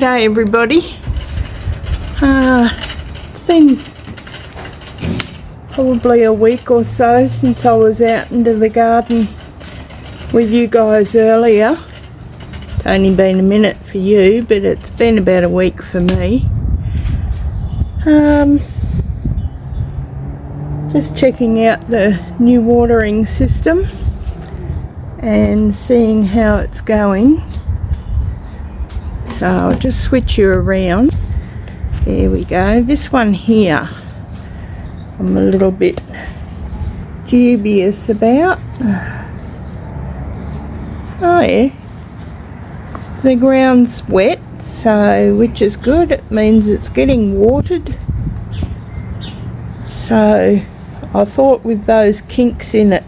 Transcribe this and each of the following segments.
G'day everybody. It's been probably a week or so since I was out into the garden with you guys earlier. It's only been a minute for you, but it's been about a week for me. Just checking out the new watering system and seeing how it's going. So I'll just switch you around. There we go. This one here I'm a little bit dubious about. Oh yeah, the ground's wet, so which is good. It means it's getting watered. So I thought with those kinks in it,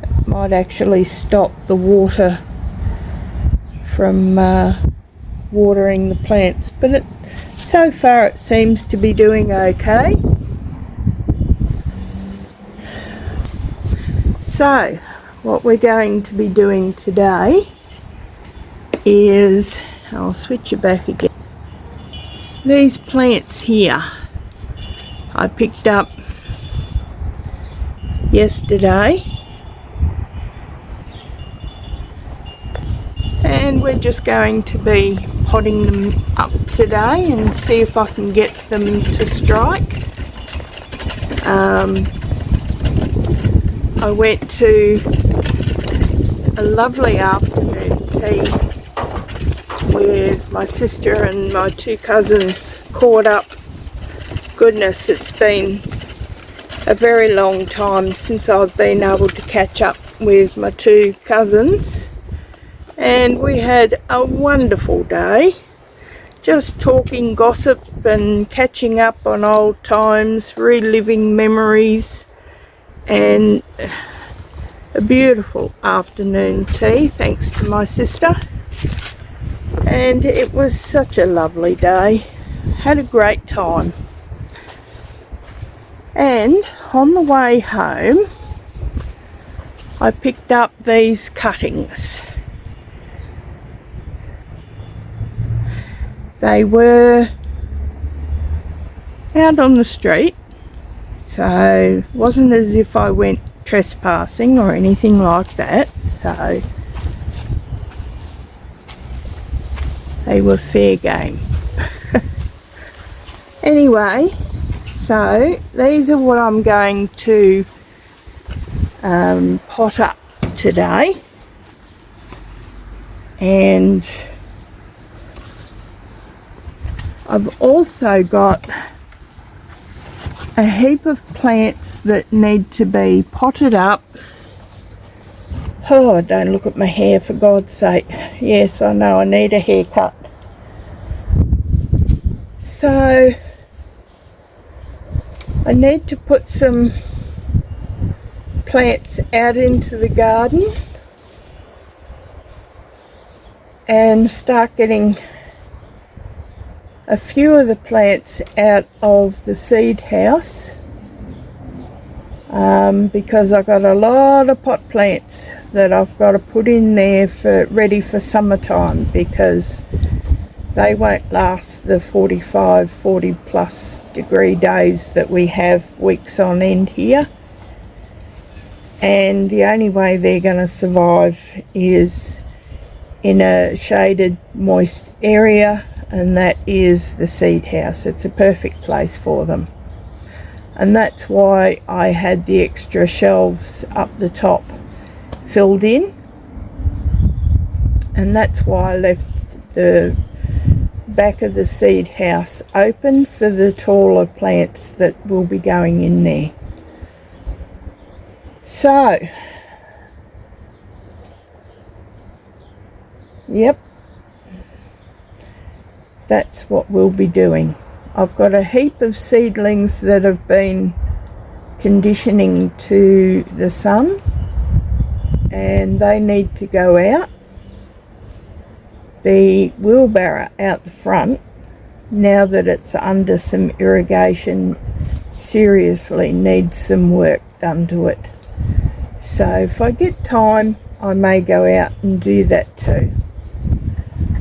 it might actually stop the water from watering the plants, but so far it seems to be doing okay. So what we're going to be doing today is, I'll switch it back again, these plants here I picked up yesterday, and we're just going to be potting them up today and see if I can get them to strike. I went to a lovely afternoon tea with my sister and my two cousins, caught up. Goodness, it's been a very long time since I've been able to catch up with my two cousins. And we had a wonderful day, just talking gossip and catching up on old times, reliving memories, and a beautiful afternoon tea thanks to my sister. And it was such a lovely day, had a great time. And on the way home I picked up these cuttings. They were out on the street, so it wasn't as if I went trespassing or anything like that, so they were fair game. Anyway, so these are what I'm going to pot up today, and I've also got a heap of plants that need to be potted up. Oh, don't look at my hair, for God's sake. Yes, I know I need a haircut. So I need to put some plants out into the garden and start getting a few of the plants out of the seed house, because I've got a lot of pot plants that I've got to put in there for ready for summertime, because they won't last the 40 plus degree days that we have weeks on end here, and the only way they're going to survive is in a shaded, moist area, and that is the seed house. It's a perfect place for them, and that's why I had the extra shelves up the top filled in, and that's why I left the back of the seed house open for the taller plants that will be going in there. So yep, that's what we'll be doing. I've got a heap of seedlings that have been conditioning to the sun, and they need to go out. The wheelbarrow out the front, now that it's under some irrigation, seriously needs some work done to it. So if I get time, I may go out and do that too.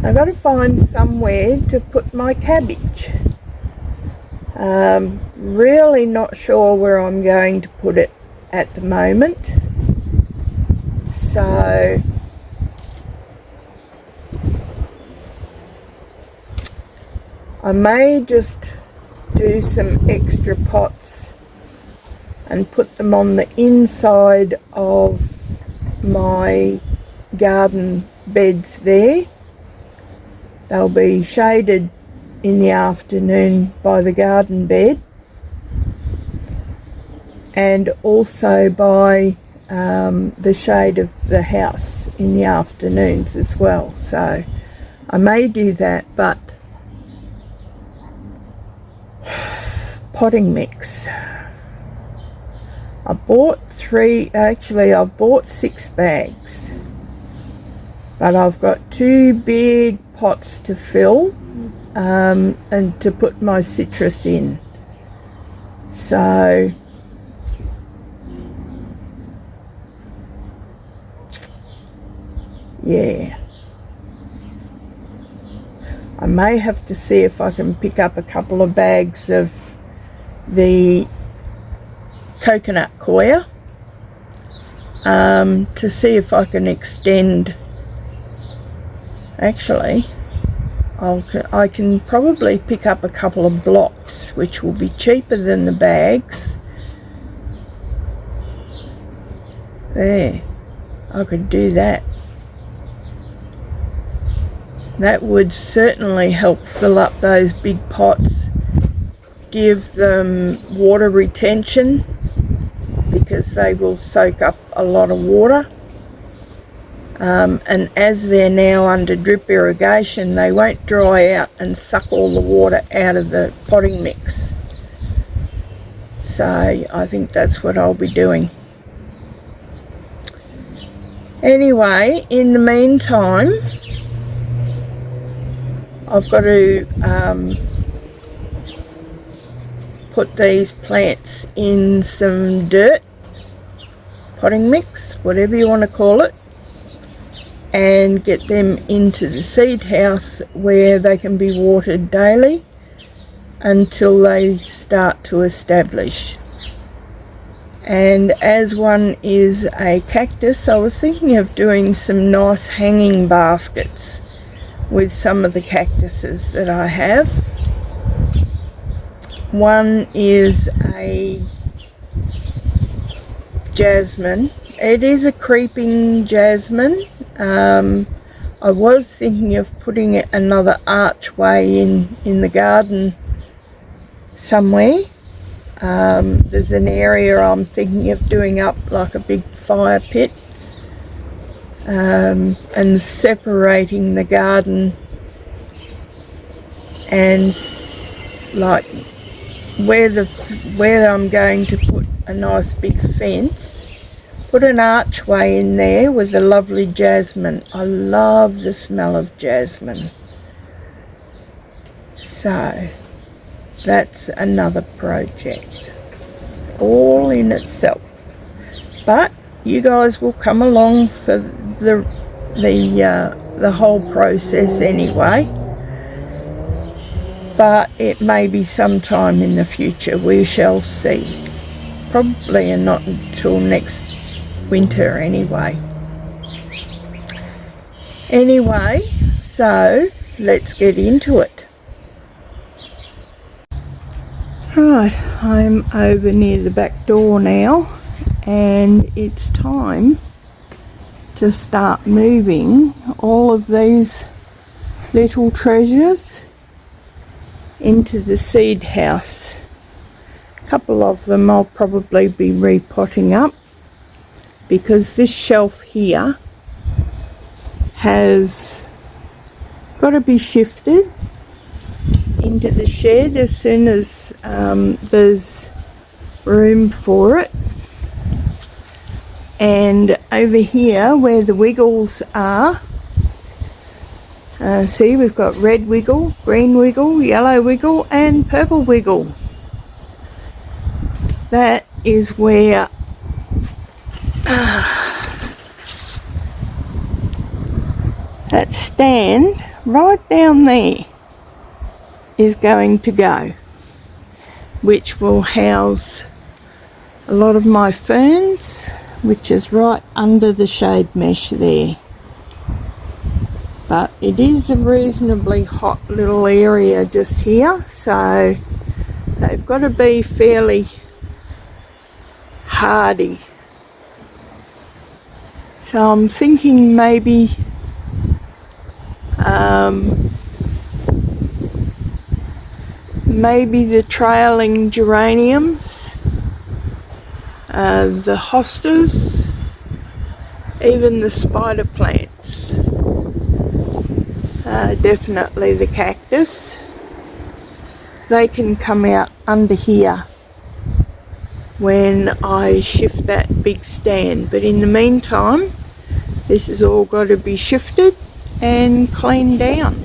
I've got to find somewhere to put my cabbage. Really not sure where I'm going to put it at the moment. So I may just do some extra pots and put them on the inside of my garden beds there. They'll be shaded in the afternoon by the garden bed and also by the shade of the house in the afternoons as well. So I may do that, but potting mix. I bought 6 bags, but I've got 2 big pots to fill and to put my citrus in. So yeah, I may have to see if I can pick up a couple of bags of the coconut coir to see if I can extend. Actually, I can probably pick up a couple of blocks, which will be cheaper than the bags. There, I could do that. That would certainly help fill up those big pots, give them water retention, because they will soak up a lot of water. And as they're now under drip irrigation, they won't dry out and suck all the water out of the potting mix. So I think that's what I'll be doing. Anyway, in the meantime, I've got to put these plants in some dirt, potting mix, whatever you want to call it, and get them into the seed house where they can be watered daily until they start to establish. And as one is a cactus, I was thinking of doing some nice hanging baskets with some of the cactuses that I have. One is a jasmine. It is a creeping jasmine. I was thinking of putting another archway in the garden somewhere. There's an area I'm thinking of doing up like a big fire pit, and separating the garden, and like where I'm going to put a nice big fence, put an archway in there with the lovely jasmine. I love the smell of jasmine. So that's another project all in itself. But you guys will come along for the whole process anyway. But it may be sometime in the future, we shall see. Probably not until next winter anyway. Anyway, so let's get into it. Right, I'm over near the back door now, and it's time to start moving all of these little treasures into the seed house. A couple of them I'll probably be repotting up, because this shelf here has got to be shifted into the shed as soon as there's room for it. And over here where the wiggles are, see, we've got red wiggle, green wiggle, yellow wiggle and purple wiggle. That is where that stand right down there is going to go, which will house a lot of my ferns, which is right under the shade mesh there. But it is a reasonably hot little area just here, so they've got to be fairly hardy. So I'm thinking maybe maybe the trailing geraniums, the hostas, even the spider plants, definitely the cactus. They can come out under here when I shift that big stand, but in the meantime this has all got to be shifted and cleaned down.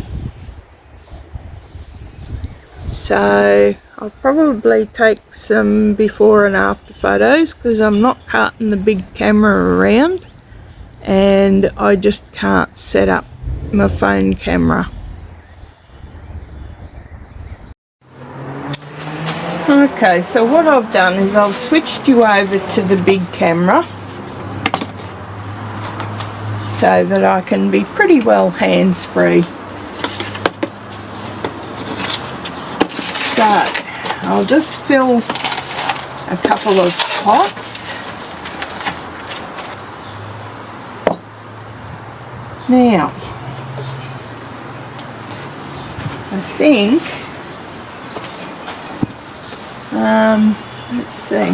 So I'll probably take some before and after photos because I'm not carting the big camera around and I just can't set up my phone camera. Okay, so what I've done is I've switched you over to the big camera so that I can be pretty well hands-free. So I'll just fill a couple of pots. Now, I think, let's see,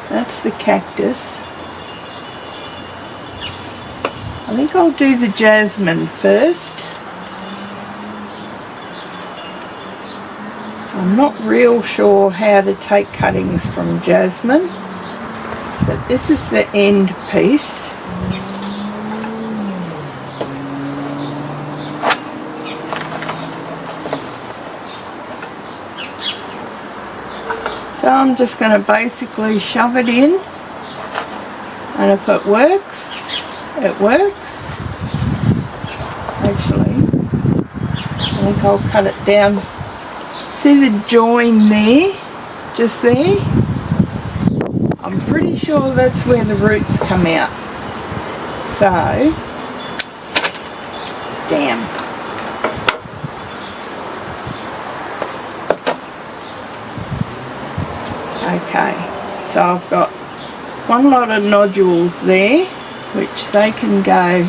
that's the cactus. I think I'll do the jasmine first. I'm not real sure how to take cuttings from jasmine, but this is the end piece. So I'm just going to basically shove it in, and if it works, it works. Actually, I think I'll cut it down. See the join there, just there? I'm pretty sure that's where the roots come out. So, damn. Okay, so I've got one lot of nodules there, which they can go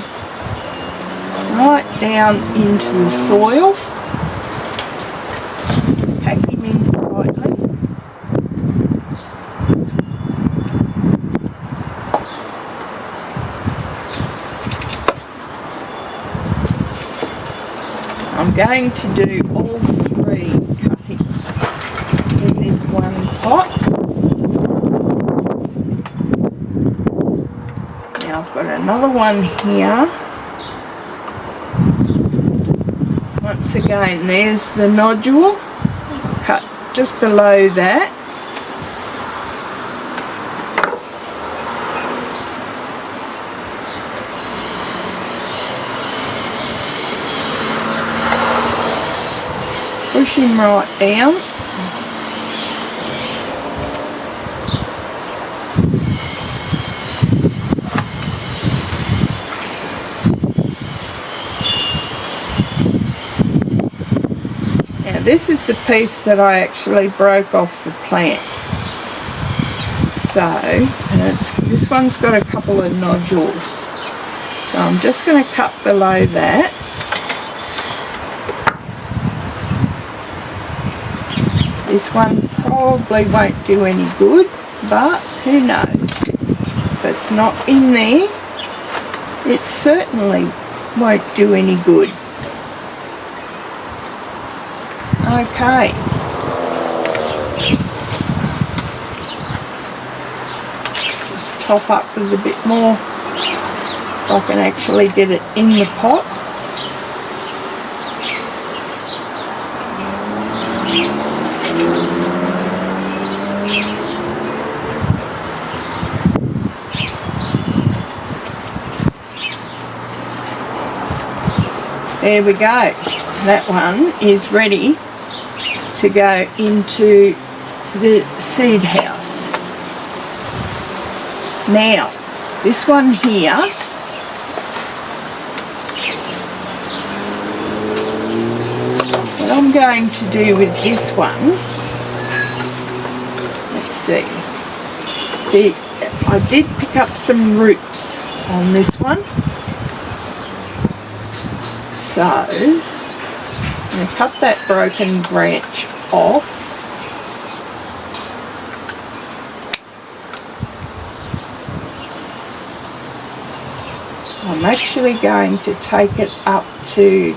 right down into the soil. Pack him in tightly. I'm going to do all 3 cuttings in this one pot. Now I've got another one here. Once again, there's the nodule. Cut just below that. Push him right down. Now this is the piece that I actually broke off the plant. So, and this one's got a couple of nodules. So I'm just going to cut below that. This one probably won't do any good, but who knows? If it's not in there, it certainly won't do any good. Okay. Just top up with a bit more if I can actually get it in the pot. There we go. That one is ready to go into the seed house. Now, this one here, what I'm going to do with this one, let's see. See, I did pick up some roots on this one. So, I'm going to cut that broken branch off. I'm actually going to take it up to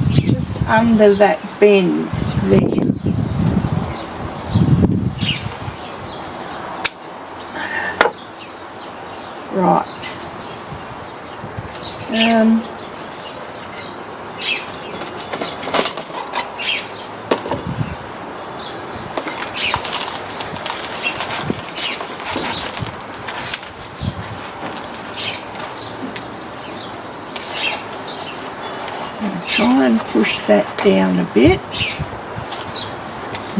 just under that bend there. Right. Try and push that down a bit.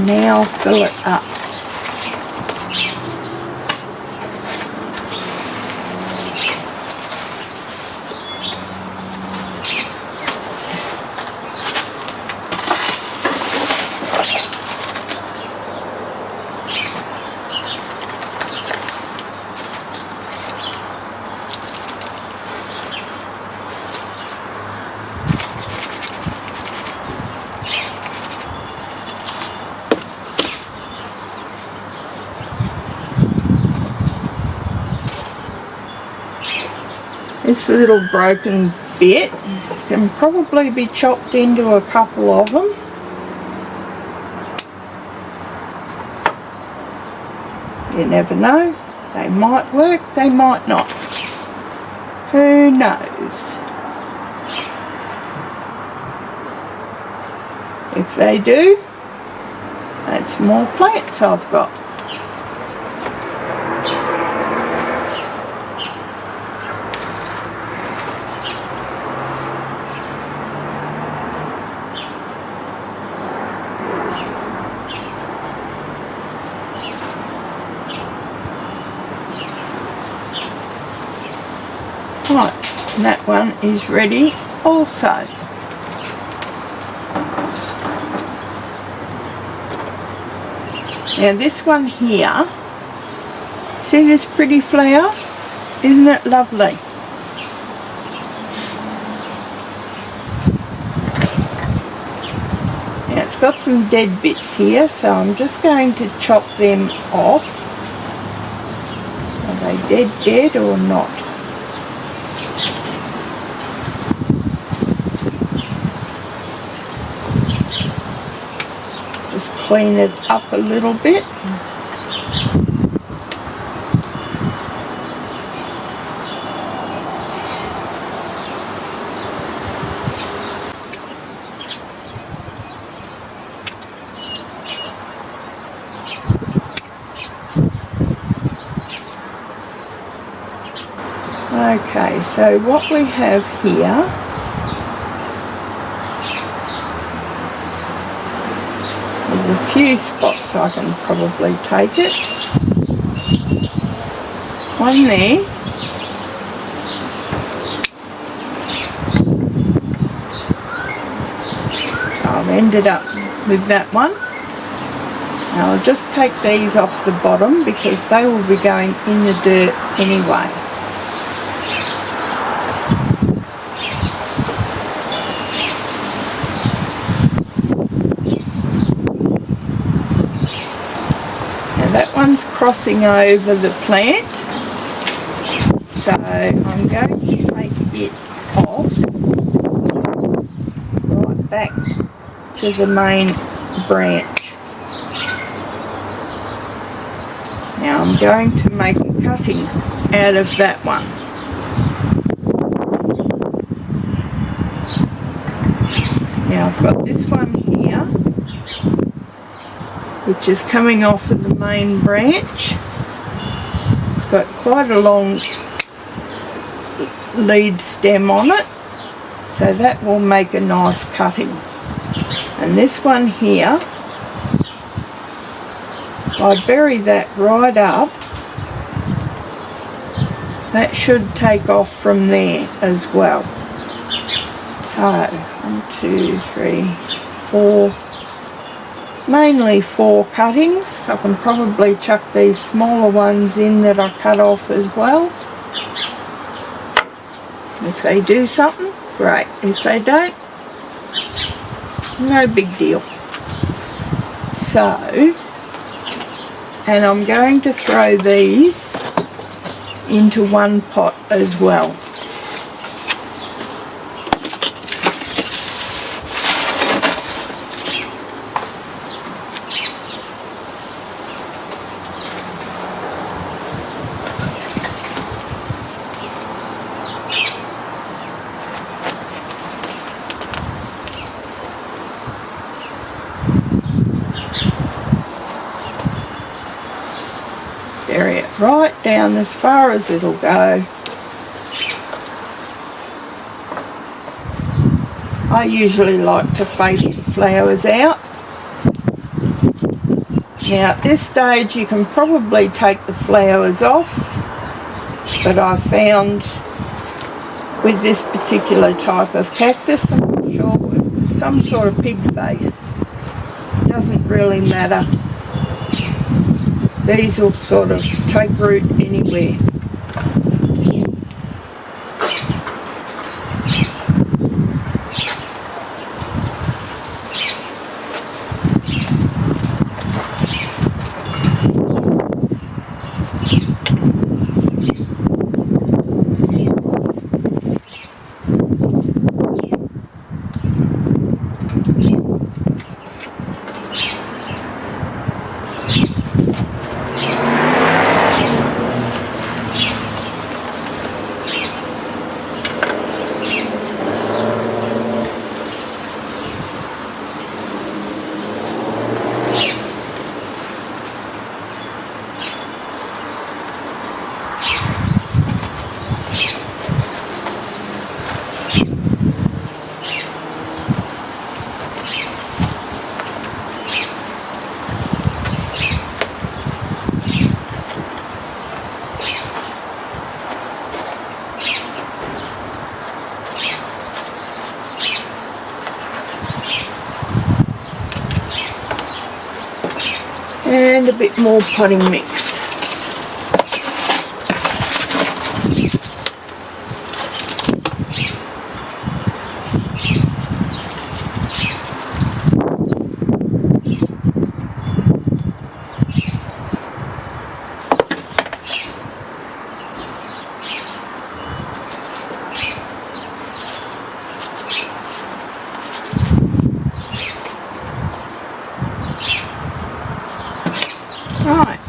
Now fill it up. This little broken bit can probably be chopped into a couple of them. You never know. They might work, they might not. Who knows? If they do, that's more plants I've got. Right, and that one is ready also. Now this one here, see this pretty flower? Isn't it lovely? Now it's got some dead bits here, so I'm just going to chop them off. Are they dead or not? Clean it up a little bit. Okay, so what we have here, there's a few spots I can probably take it. One there. So I've ended up with that one. Now I'll just take these off the bottom because they will be going in the dirt anyway. That one's crossing over the plant, so I'm going to take it off right back to the main branch. Now I'm going to make a cutting out of that one. Now I've got this one here, which is coming off of the main branch. It's got quite a long lead stem on it, So that will make a nice cutting. And this one here, I bury that right up. That should take off from there as well. So 1, 2, 3, 4, mainly 4 cuttings. I can probably chuck these smaller ones in that I cut off as well. If they do something, great. If they don't, no big deal. So, and I'm going to throw these into one pot as well. Bury it right down as far as it'll go. I usually like to face the flowers out. Now at this stage you can probably take the flowers off, but I found with this particular type of cactus, I'm not sure, with some sort of pig face, it doesn't really matter. These will sort of take root anywhere. And a bit more potting mix. Right.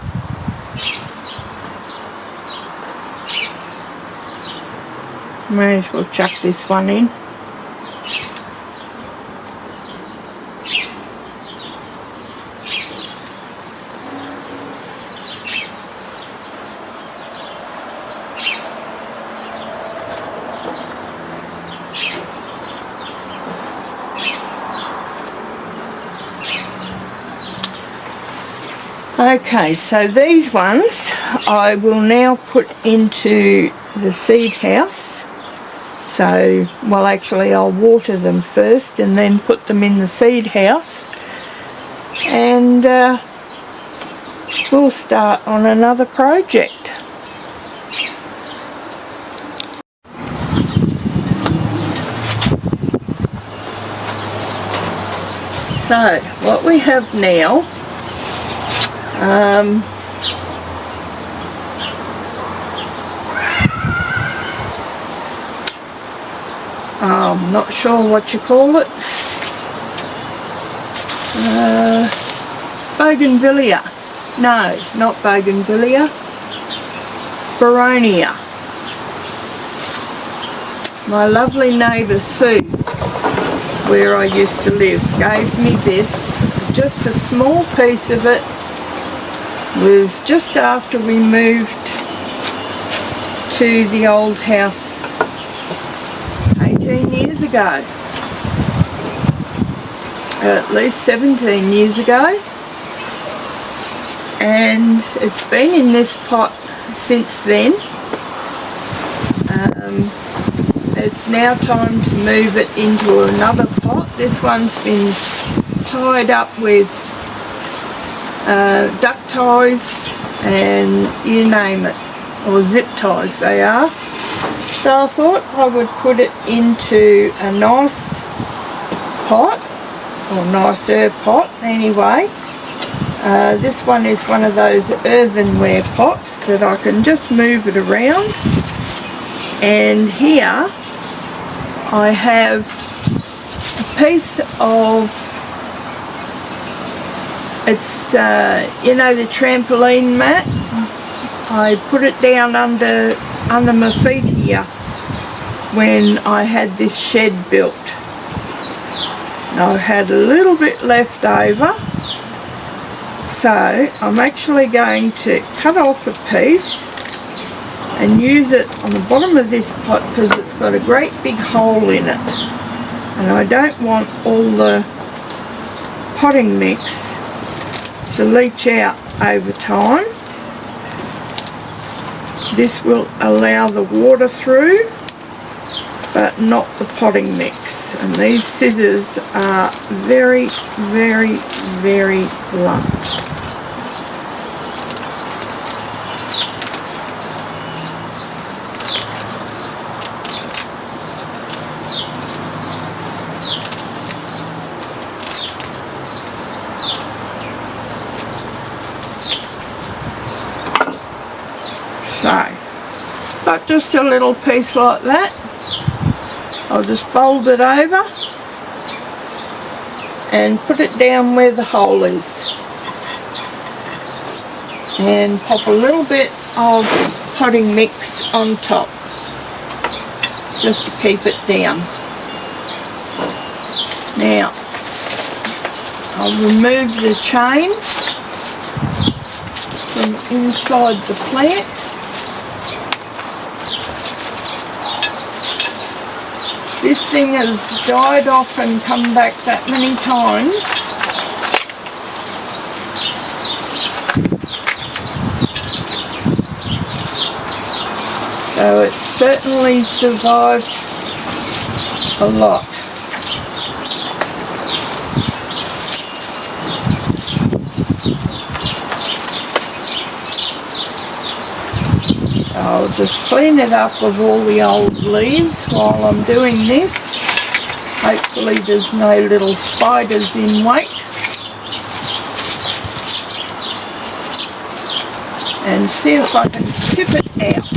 May as well chuck this one in. Okay, so these ones I will now put into the seed house. So, well actually I'll water them first and then put them in the seed house. And we'll start on another project. So, what we have now, I'm not sure what you call it, bougainvillea, no, not bougainvillea, Baronia. My lovely neighbour Sue, where I used to live, gave me this, just a small piece of it. Was just after we moved to the old house 18 years ago. ago, at least 17 years ago, and it's been in this pot since then. It's now time to move it into another pot. This one's been tied up with duck ties and you name it, or zip ties they are. So I thought I would put it into a nice pot, or nicer pot anyway. This one is one of those earthenware pots that I can just move it around. And here I have a piece of, it's you know, the trampoline mat. I put it down under my feet here when I had this shed built. I had a little bit left over, so I'm actually going to cut off a piece and use it on the bottom of this pot because it's got a great big hole in it, and I don't want all the potting mix to leach out over time. This will allow the water through but not the potting mix, and these scissors are very, very, very blunt. So, got just a little piece like that. I'll just fold it over and put it down where the hole is, and pop a little bit of potting mix on top just to keep it down. Now I'll remove the chain from inside the plant. This thing has died off and come back that many times. So it's certainly survived a lot. I'll just clean it up of all the old leaves while I'm doing this. Hopefully there's no little spiders in wait. And see if I can tip it out.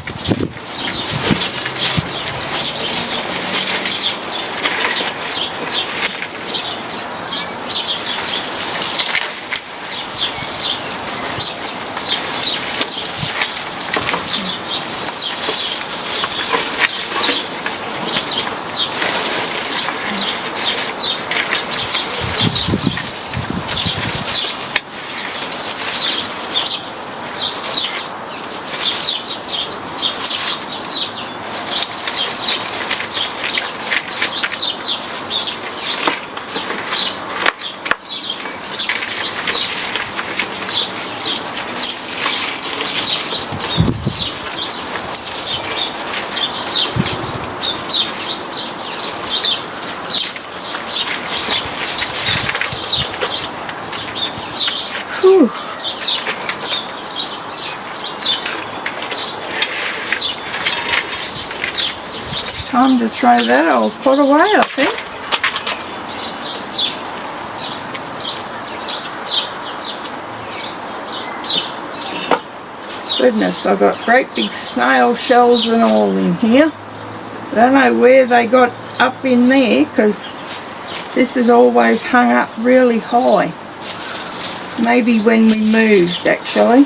Whew. Time to throw that old pot away, I think. Goodness, I've got great big snail shells and all in here. I don't know where they got up in there because this is always hung up really high. Maybe when we moved, actually.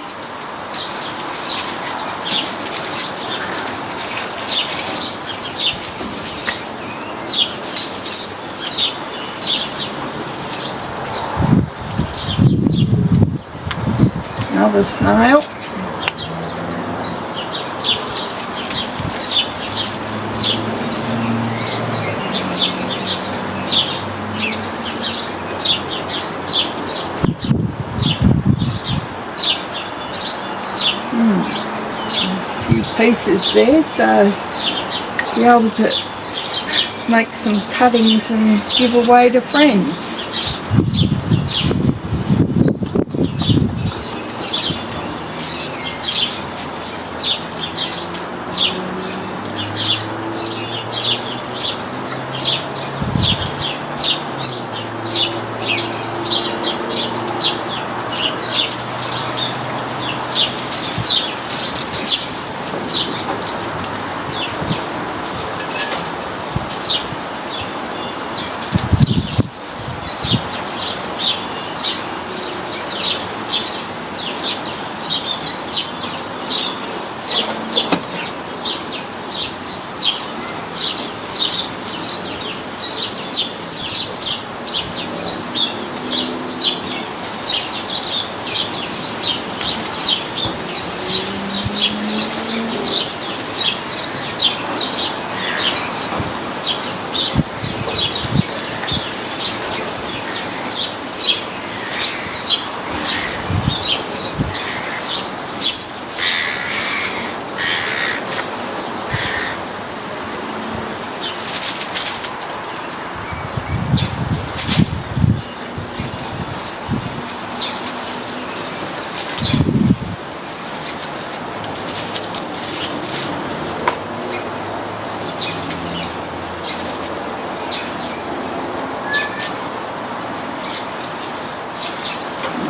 Another snail. pieces there, so be able to make some cuttings and give away to friends.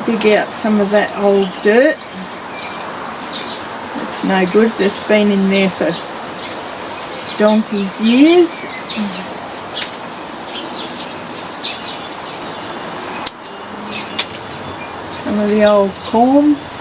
Dig out some of that old dirt. It's no good, it's been in there for donkey's years. Some of the old corns.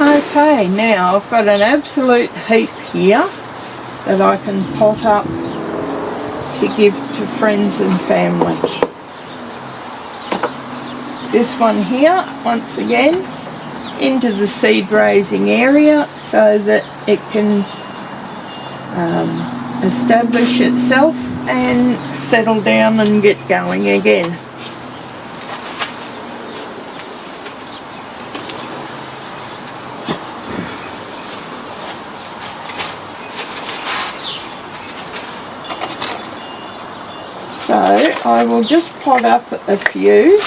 Okay, now I've got an absolute heap here that I can pot up to give to friends and family. This one here, once again, into the seed raising area so that it can establish itself and settle down and get going again. So I will just pot up a few.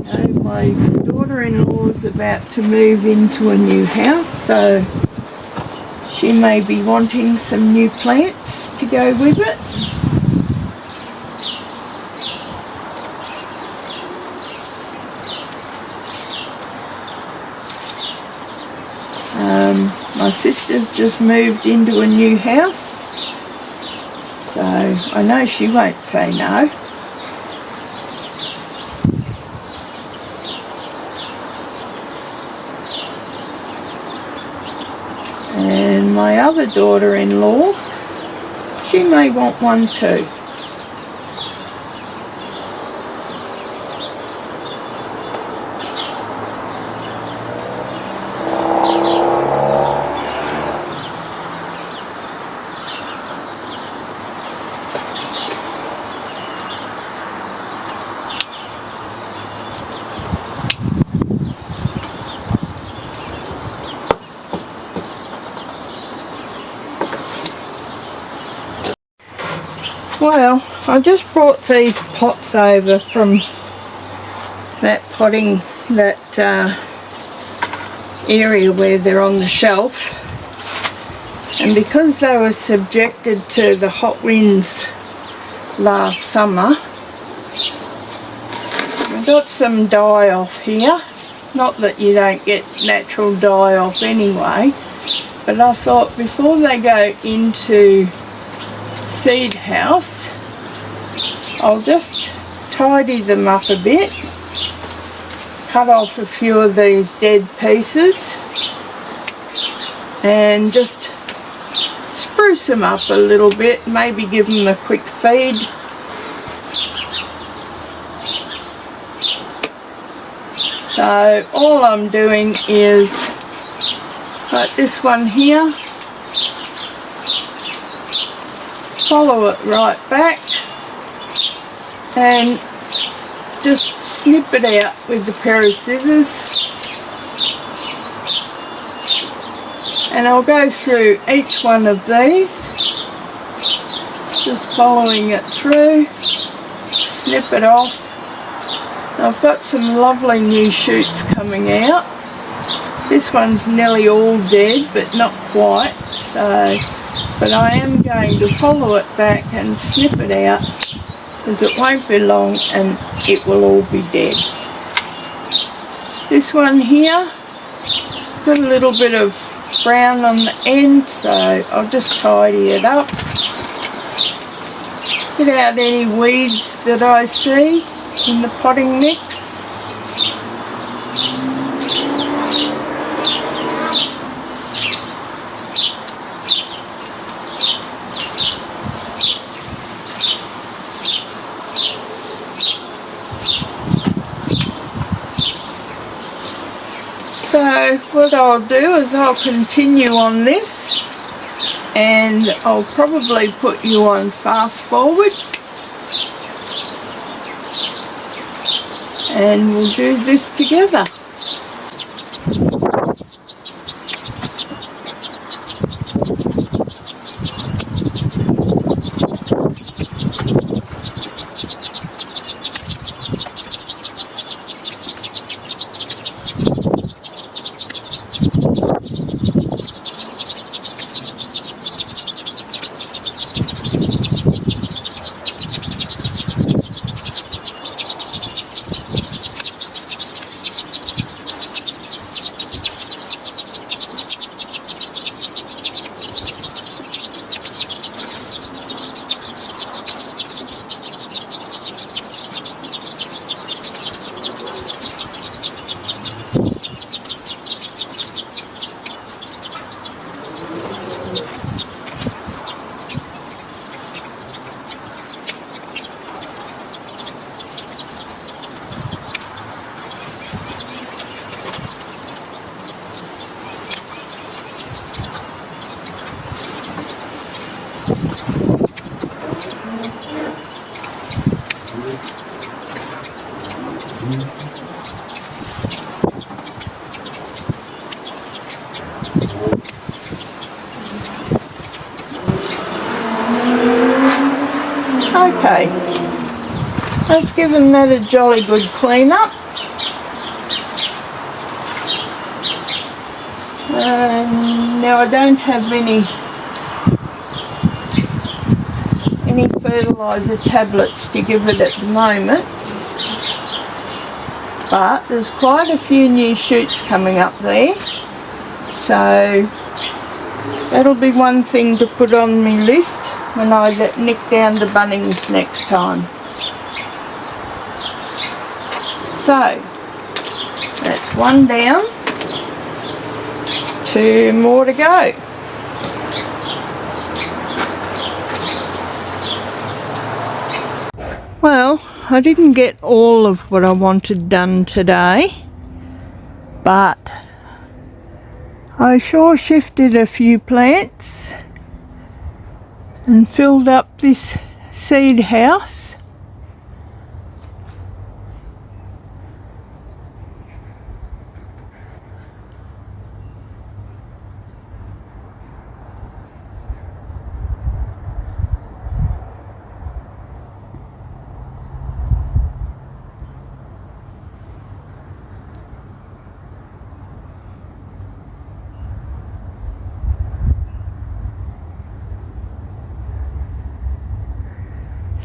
I know my daughter-in-law is about to move into a new house, so she may be wanting some new plants to go with it. My sister's just moved into a new house, so I know she won't say no. And my other daughter-in-law, she may want one too. Well, I just brought these pots over from that potting that area where they're on the shelf, and because they were subjected to the hot winds last summer, I got some dye off here. Not that you don't get natural dye off anyway, but I thought before they go into seed house, I'll just tidy them up a bit, cut off a few of these dead pieces and just spruce them up a little bit, maybe give them a quick feed. So all I'm doing is, like this one here, follow it right back and just snip it out with a pair of scissors. And I'll go through each one of these, just following it through, snip it off. I've got some lovely new shoots coming out. This one's nearly all dead, but not quite. But I am going to follow it back and snip it out, because it won't be long and it will all be dead. This one here, it's got a little bit of brown on the end, so I'll just tidy it up. Get out any weeds that I see in the potting mix. So what I'll do is I'll continue on this, and I'll probably put you on fast forward, and we'll do this together. Okay, let's give them that a jolly good clean up. Now I don't have any fertiliser tablets to give it at the moment, but there's quite a few new shoots coming up there, so that'll be one thing to put on my list when I nick down to Bunnings next time. So that's one down, 2 more to go. Well, I didn't get all of what I wanted done today, but I sure shifted a few plants and filled up this seed house.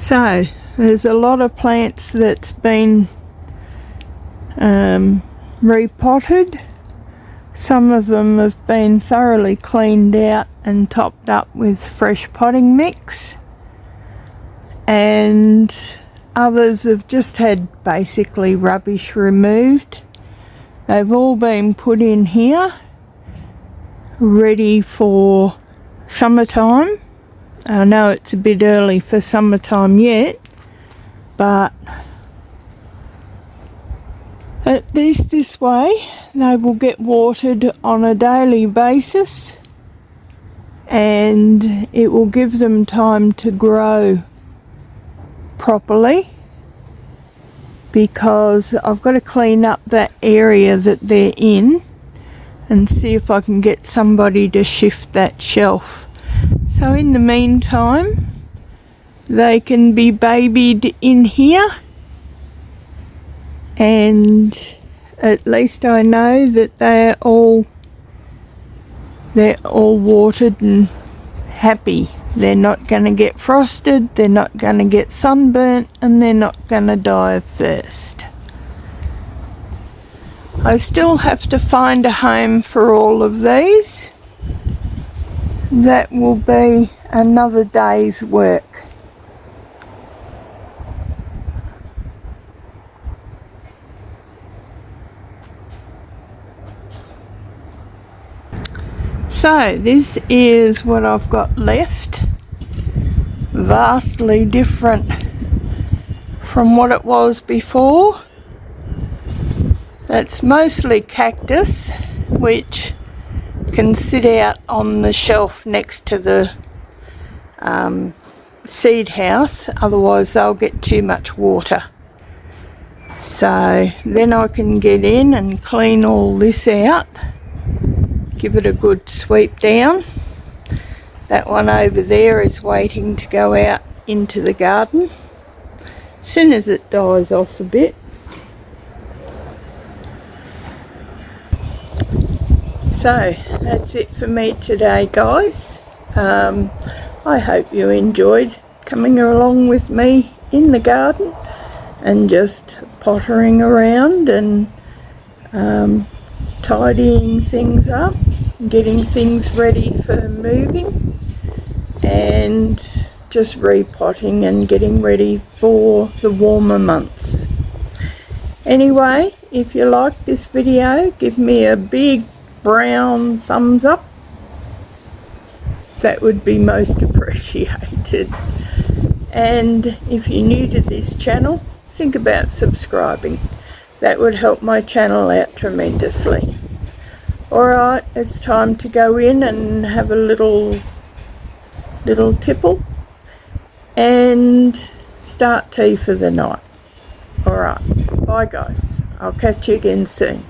So there's a lot of plants that's been repotted. Some of them have been thoroughly cleaned out and topped up with fresh potting mix, and others have just had basically rubbish removed. They've all been put in here ready for summertime. I know it's a bit early for summertime yet, but at least this way they will get watered on a daily basis, and it will give them time to grow properly, because I've got to clean up that area that they're in and see if I can get somebody to shift that shelf. So in the meantime, they can be babied in here, and at least I know that they're all watered and happy. They're not going to get frosted, they're not going to get sunburnt, and they're not going to die of thirst. I still have to find a home for all of these. That will be another day's work. So this is what I've got left. Vastly different from what it was before. That's mostly cactus, which can sit out on the shelf next to the seed house, otherwise they'll get too much water. So then I can get in and clean all this out, give it a good sweep down. That one over there is waiting to go out into the garden as soon as it dies off a bit. So that's it for me today, guys. I hope you enjoyed coming along with me in the garden and just pottering around and tidying things up, getting things ready for moving, and just repotting and getting ready for the warmer months. Anyway, if you like this video, give me a big brown thumbs up. That would be most appreciated. And if you're new to this channel, think about subscribing. That would help my channel out tremendously. Alright, it's time to go in and have a little tipple and start tea for the night. Alright, bye guys. I'll catch you again soon.